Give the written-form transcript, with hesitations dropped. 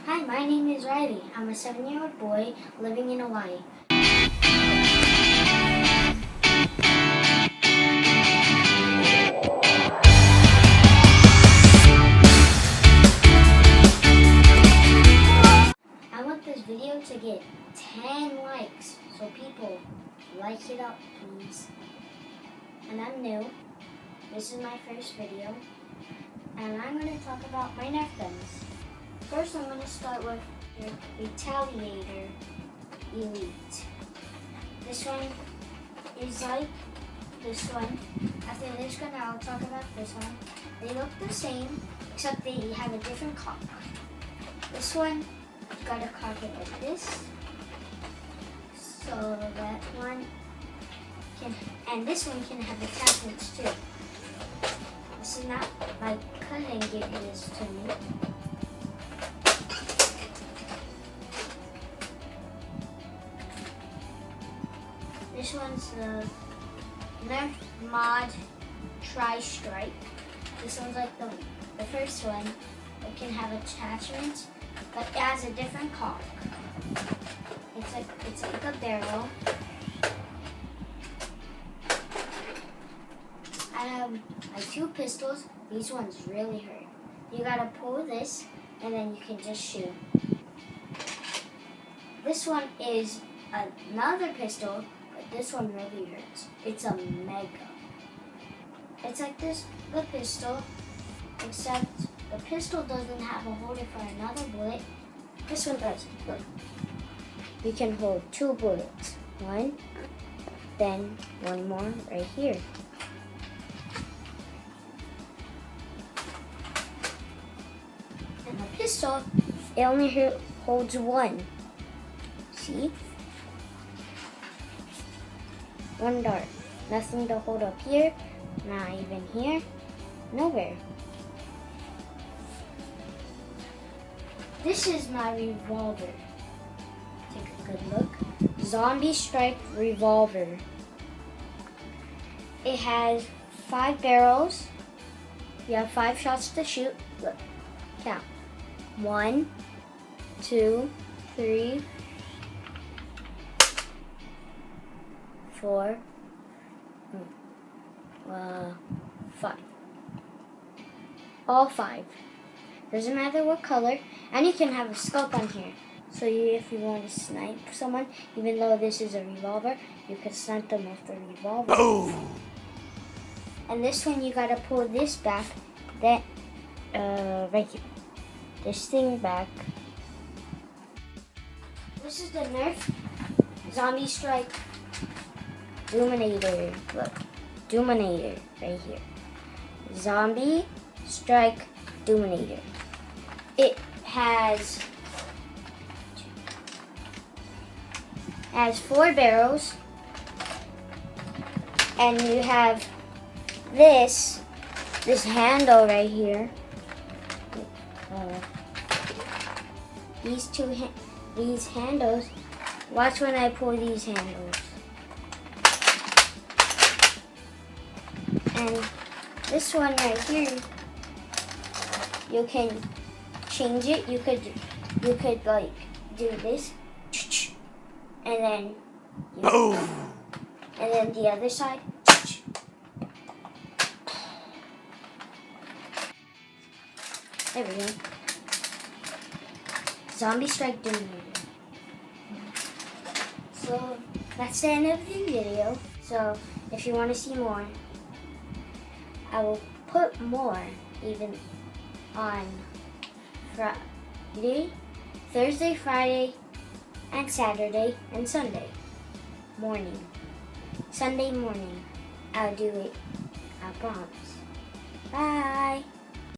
Hi, my name is Ryley. I'm a 7-year-old boy living in Hawaii. I want this video to get 10 likes, so people like it up, please. And I'm new. This is my first video, and I'm going to talk about my Nerf guns. First, I'm going to start with the Retaliator Elite. This one is like this one. After this gun, I'll talk about this one. They look the same, except they have a different cock. This one got a cock it like this, so that one can, and this one can have attachments too. This is not, my cousin gave this to me. This one's the Nerf Mod Tri-Strike. This one's like the first one. It can have attachments, but it has a different cock. It's like a barrel. I have like 2 pistols. These ones really hurt. You gotta pull this, and then you can just shoot. This one is another pistol, but this one really hurts. It's a mega. It's like this, the pistol, except the pistol doesn't have a holder for another bullet. This one does. Look. You can hold 2 bullets. One, then one more right here. And the pistol, it only holds 1. See? 1 dart. Nothing to hold up here, not even here, nowhere. This is my revolver. Take a good look. Zombie Strike Revolver. It has 5 barrels. You have 5 shots to shoot. Look, count. 1, 2, 3, 4, 5. All 5. Doesn't matter what color, and you can have a scope on here. So if you want to snipe someone, even though this is a revolver, you can snipe them with the revolver. Boom! And this one, you gotta pull this back, that right here. This thing back. This is the Nerf Zombie Strike Dominator. Look, Dominator right here. Zombie Strike Dominator. It has 4 barrels, and you have this handle right here. These handles. Watch when I pull these handles. And this one right here, you can change it. You could like do this, and then and then the other side. There we go. Zombie Strike Dominator. So that's the end of the video. So if you want to see more, I will put more even on Friday, Thursday, Friday, and Saturday, and Sunday morning. Sunday morning, I'll do it. I promise. Bye.